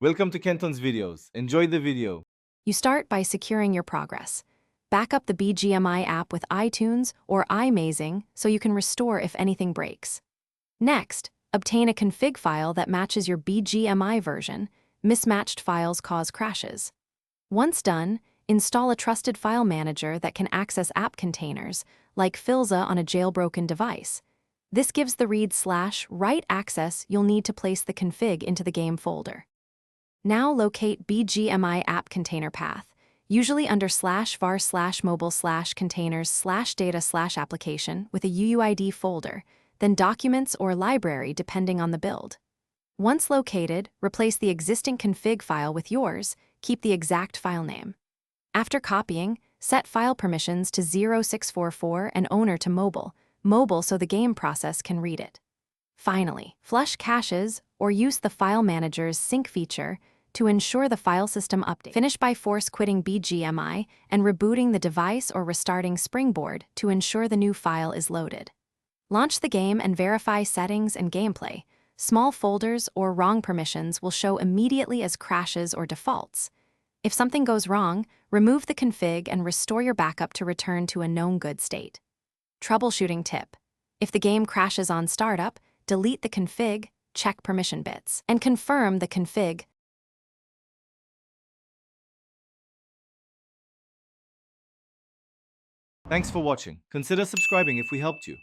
Welcome to Kenton's videos. Enjoy the video. You start by securing your progress. Back up the Bgmi app with iTunes or iMazing so you can restore if anything breaks. Next, obtain a config file that matches your Bgmi version. Mismatched files cause crashes. Once done, install a trusted file manager that can access app containers, like Filza on a jailbroken device. This gives the read/write access you'll need to place the config into the game folder. Now locate Bgmi app container path, usually under /var/mobile/containers/data/application with a UUID folder, then documents or library depending on the build. Once located, replace the existing config file with yours, keep the exact file name. After copying, set file permissions to 0644 and owner to mobile so the game process can read it. Finally, flush caches or use the file manager's sync feature to ensure the file system update. Finish by force quitting Bgmi and rebooting the device or restarting Springboard to ensure the new file is loaded. Launch the game and verify settings and gameplay. Small folders or wrong permissions will show immediately as crashes or defaults. If something goes wrong, remove the config and restore your backup to return to a known good state. Troubleshooting tip: if the game crashes on startup, delete the config, check permission bits, and confirm the config. Thanks for watching. Consider subscribing if we helped you.